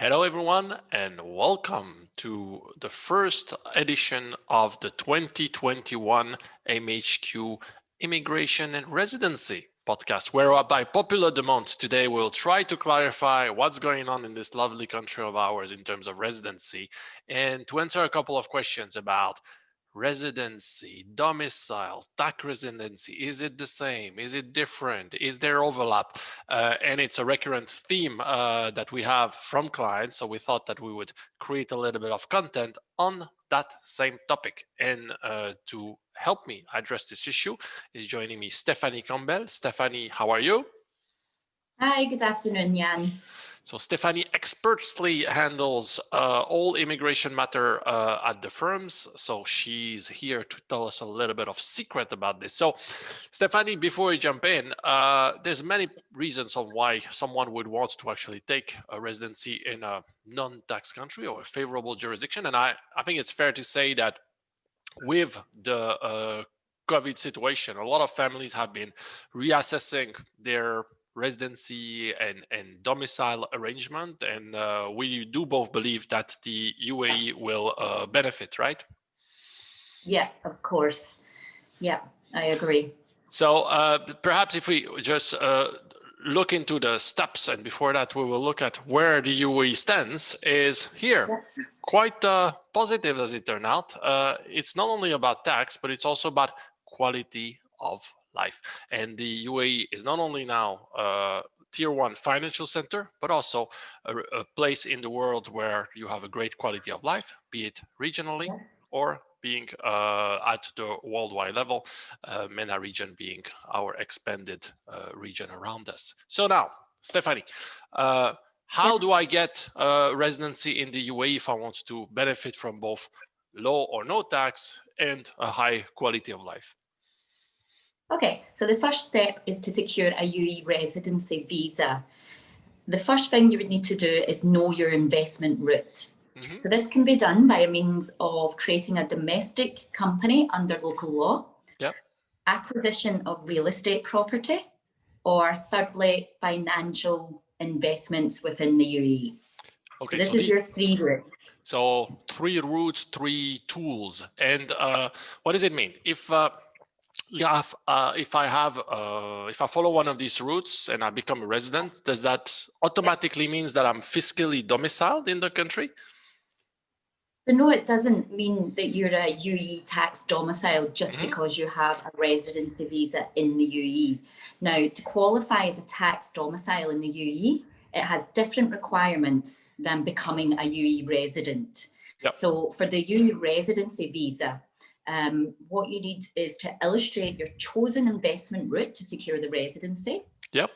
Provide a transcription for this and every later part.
Hello, everyone, and welcome to the first edition of the 2021 MHQ Immigration and Residency podcast, where by popular demand today we'll try to clarify what's going on in this lovely country of ours in terms of residency and to answer a couple of questions about residency, domicile, tax residency. Is it the same? Is it different? Is there overlap? And it's a recurrent theme that we have from clients. So we thought that we would create a little bit of content on that same topic. And to help me address this issue is joining me Stephanie Campbell. Stephanie, how are you? Hi, good afternoon, Jan. So Stephanie expertly handles all immigration matter at the firms. So she's here to tell us a little bit of secret about this. So Stephanie, before we jump in, there's many reasons of why someone would want to actually take a residency in a non-tax country or a favorable jurisdiction. And I think it's fair to say that with the COVID situation, a lot of families have been reassessing their residency and domicile arrangement, and we do both believe that the UAE will benefit, right? Yeah, of course. Yeah, I agree. So perhaps if we just look into the steps, and before that we will look at where the UAE stands, is here. Yeah. Quite positive as it turned out. It's not only about tax, but it's also about quality of life. And the UAE is not only now a tier 1 financial center, but also a place in the world where you have a great quality of life, be it regionally or being at the worldwide level, MENA region being our expanded region around us. So now, Stephanie, how do I get residency in the UAE if I want to benefit from both low or no tax and a high quality of life? Okay, so the first step is to secure a UAE residency visa. The first thing you would need to do is know your investment route. Mm-hmm. So this can be done by a means of creating a domestic company under local law, acquisition of real estate property, or thirdly, financial investments within the UAE. Okay, so this is your 3 routes. So 3 routes, 3 tools. And what does it mean? If I follow one of these routes and I become a resident, does that automatically means that I'm fiscally domiciled in the country? So no, it doesn't mean that you're a UAE tax domicile just because you have a residency visa in the UAE. Now, to qualify as a tax domicile in the UAE, it has different requirements than becoming a UAE resident. Yep. So for the UAE residency visa, what you need is to illustrate your chosen investment route to secure the residency. Yep.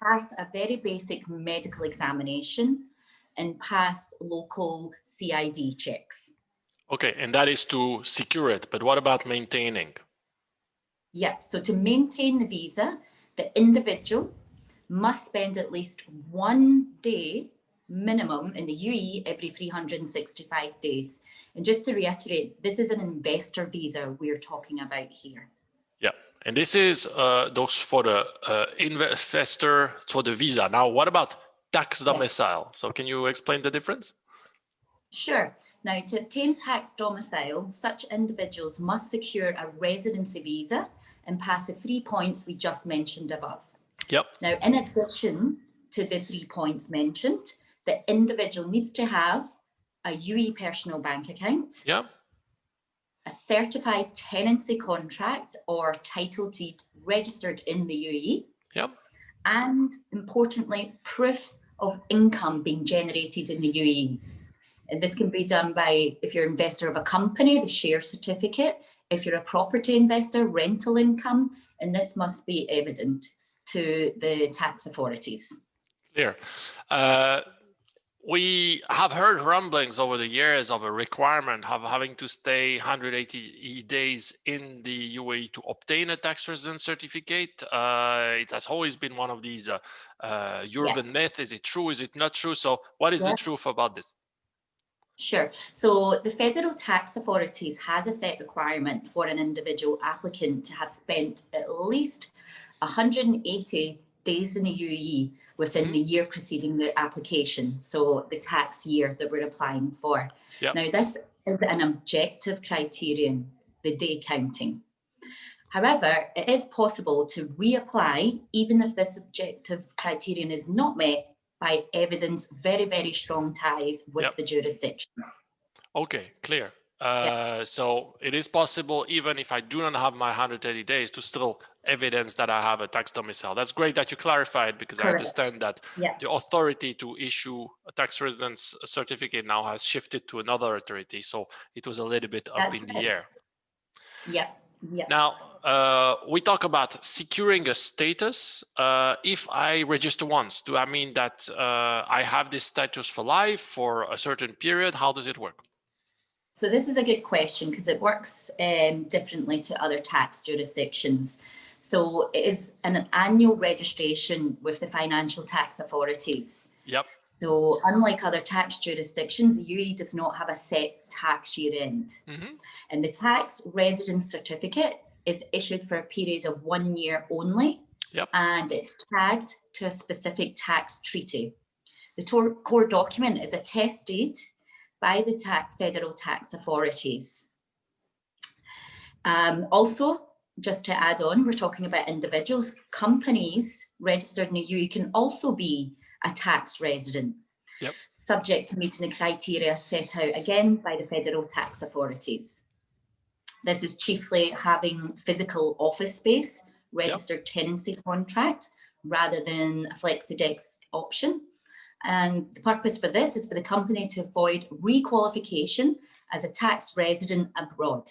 Pass a very basic medical examination and pass local CID checks. Okay, and that is to secure it, but what about maintaining? Yeah, so to maintain the visa, the individual must spend at least 1 day minimum in the UAE every 365 days. And just to reiterate, this is an investor visa we're talking about here. Yeah, and this is those for the investor for the visa. Now, what about tax domicile? So can you explain the difference? Sure. Now, to obtain tax domicile, such individuals must secure a residency visa and pass the 3 points we just mentioned above. Yep. Now, in addition to the 3 points mentioned, the individual needs to have a UAE personal bank account, yep, a certified tenancy contract or title deed registered in the UAE, yep, and importantly, proof of income being generated in the UAE. And this can be done by, if you're an investor of a company, the share certificate. If you're a property investor, rental income, and this must be evident to the tax authorities. Clear. We have heard rumblings over the years of a requirement of having to stay 180 days in the UAE to obtain a tax residence certificate. It has always been one of these urban myths. Is it true? Is it not true? So what is the truth about this? Sure. So the Federal Tax Authorities has a set requirement for an individual applicant to have spent at least 180 days in the UAE within the year preceding the application, so the tax year that we're applying for. Yep. Now, this is an objective criterion, the day counting. However, it is possible to reapply even if this objective criterion is not met by evidence very, very strong ties with the jurisdiction. Okay, clear. So it is possible, even if I do not have my 180 days, to still evidence that I have a tax domicile. That's great that you clarified, because I understand that the authority to issue a tax residence certificate now has shifted to another authority. So it was a little bit up in the air. Yeah. Now, we talk about securing a status. If I register once, do I mean that I have this status for life for a certain period? How does it work? So this is a good question, because it works differently to other tax jurisdictions. So it is an annual registration with the financial tax authorities. Yep. So unlike other tax jurisdictions, the UAE does not have a set tax year end. And the tax residence certificate is issued for a period of 1 year only. Yep. And it's tagged to a specific tax treaty. The core document is attested by the federal tax authorities. Also, just to add on, we're talking about individuals. Companies registered in the UAE can also be a tax resident, subject to meeting the criteria set out again by the federal tax authorities. This is chiefly having physical office space, registered tenancy contract, rather than a flexi-desk option. And the purpose for this is for the company to avoid requalification as a tax resident abroad.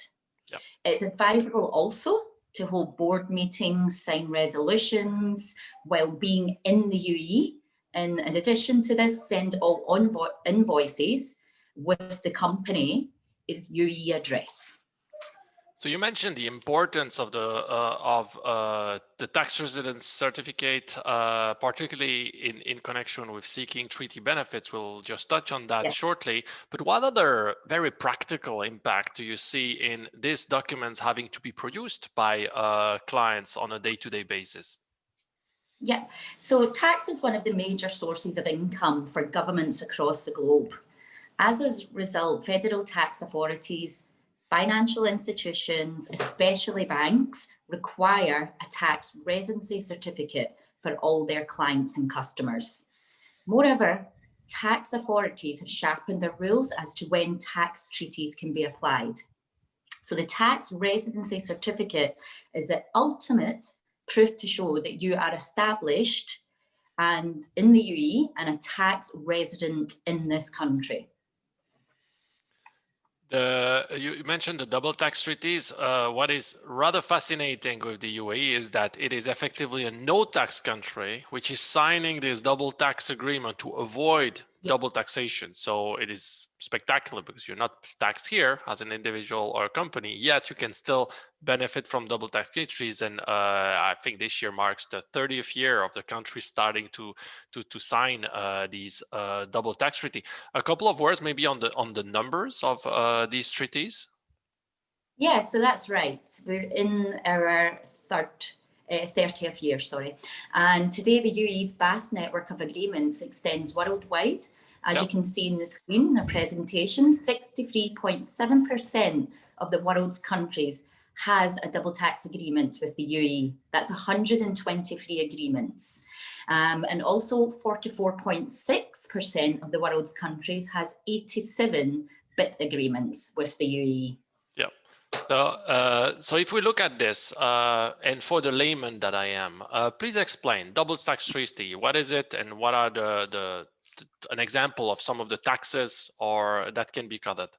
It's advisable also to hold board meetings, sign resolutions while being in the UAE. And in addition to this, send all invoices with the company's UAE address. So you mentioned the importance of the tax residence certificate, particularly in connection with seeking treaty benefits. We'll just touch on that shortly. But what other very practical impact do you see in these documents having to be produced by clients on a day-to-day basis? Yeah, so tax is one of the major sources of income for governments across the globe. As a result, federal tax authorities, financial institutions, especially banks, require a tax residency certificate for all their clients and customers. Moreover, tax authorities have sharpened their rules as to when tax treaties can be applied. So the tax residency certificate is the ultimate proof to show that you are established and in the UAE and a tax resident in this country. You mentioned the double tax treaties. What is rather fascinating with the UAE is that it is effectively a no tax country, which is signing this double tax agreement to avoid double taxation. So it is spectacular because you're not taxed here as an individual or a company, yet you can still benefit from double tax treaties. And I think this year marks the 30th year of the country starting to sign these double tax treaty. A couple of words maybe on the numbers of these treaties. Yeah, so that's right. We're in our 30th year, sorry. And today the UAE's vast network of agreements extends worldwide. As you can see in the screen, the presentation, 63.7% of the world's countries has a double tax agreement with the UAE. That's 123 agreements. And also 44.6% of the world's countries has 87 BIT agreements with the UAE. Yeah. So if we look at this, and for the layman that I am, please explain double tax treaty. What is it, and what are an example of some of the taxes or that can be covered?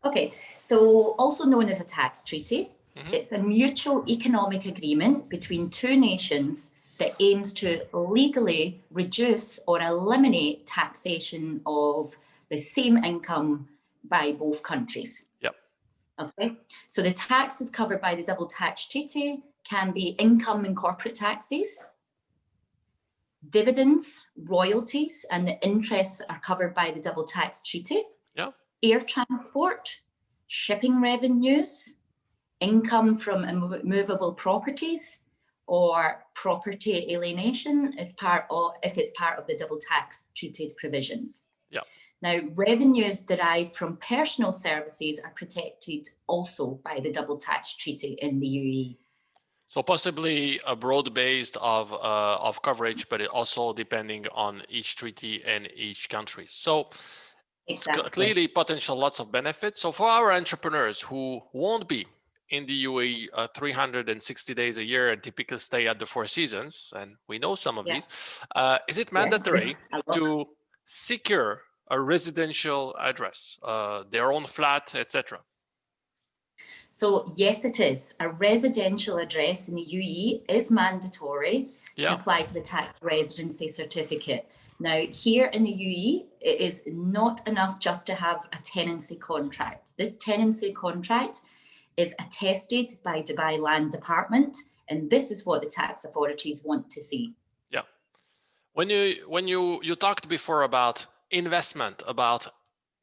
Okay, so also known as a tax treaty, it's a mutual economic agreement between two nations that aims to legally reduce or eliminate taxation of the same income by both countries. Yep. Okay, so the taxes covered by the double tax treaty can be income and corporate taxes, dividends, royalties, and the interests are covered by the double tax treaty. Yeah. Air transport, shipping revenues, income from immovable properties, or property alienation is if it's part of the double tax treaty provisions. Yeah. Now, revenues derived from personal services are protected also by the double tax treaty in the UAE. So possibly a broad base of coverage, but it also depending on each treaty and each country. So exactly. Clearly potential lots of benefits. So for our entrepreneurs who won't be in the UAE 360 days a year and typically stay at the Four Seasons, and we know some of these, is it mandatory to secure a residential address, their own flat, etc.? So yes, it is. A residential address in the UAE is mandatory to apply for the tax residency certificate. Now, here in the UAE, it is not enough just to have a tenancy contract. This tenancy contract is attested by Dubai Land Department, and this is what the tax authorities want to see. Yeah. When you talked before about investment, about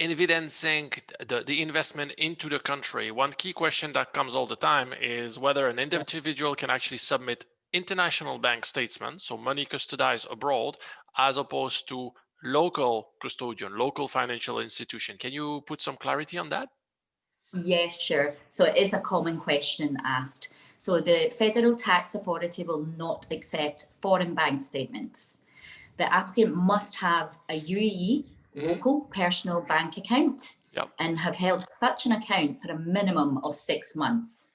evidencing the investment into the country, one key question that comes all the time is whether an individual can actually submit international bank statements, so money custodized abroad, as opposed to local custodian, local financial institution. Can you put some clarity on that? Yes, sure. So it is a common question asked. So the Federal Tax Authority will not accept foreign bank statements. The applicant must have a UAE local personal bank account and have held such an account for a minimum of 6 months.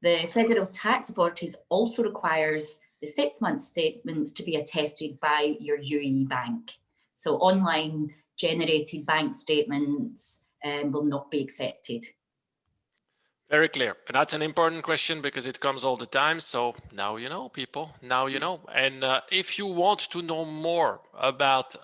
The Federal Tax Authorities also requires the 6-month statements to be attested by your UAE bank. So online generated bank statements will not be accepted. Very clear. And that's an important question because it comes all the time. So now you know, people, now you know. And if you want to know more about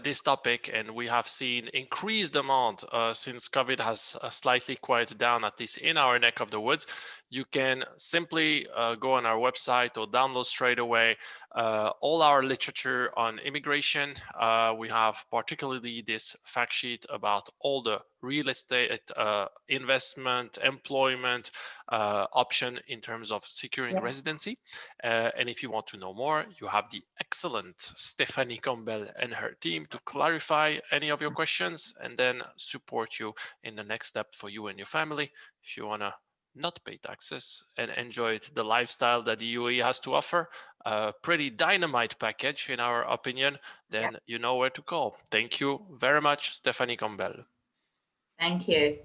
this topic, and we have seen increased demand since COVID has slightly quieted down, at least in our neck of the woods, you can simply go on our website or download straight away all our literature on immigration. We have particularly this fact sheet about all the real estate investment, employment option in terms of securing residency. And if you want to know more, you have the excellent Stephanie Campbell and her team to clarify any of your questions and then support you in the next step for you and your family. If you want to not pay taxes and enjoy the lifestyle that the UAE has to offer, a pretty dynamite package in our opinion, then you know where to call. Thank you very much, Stephanie Campbell. Thank you.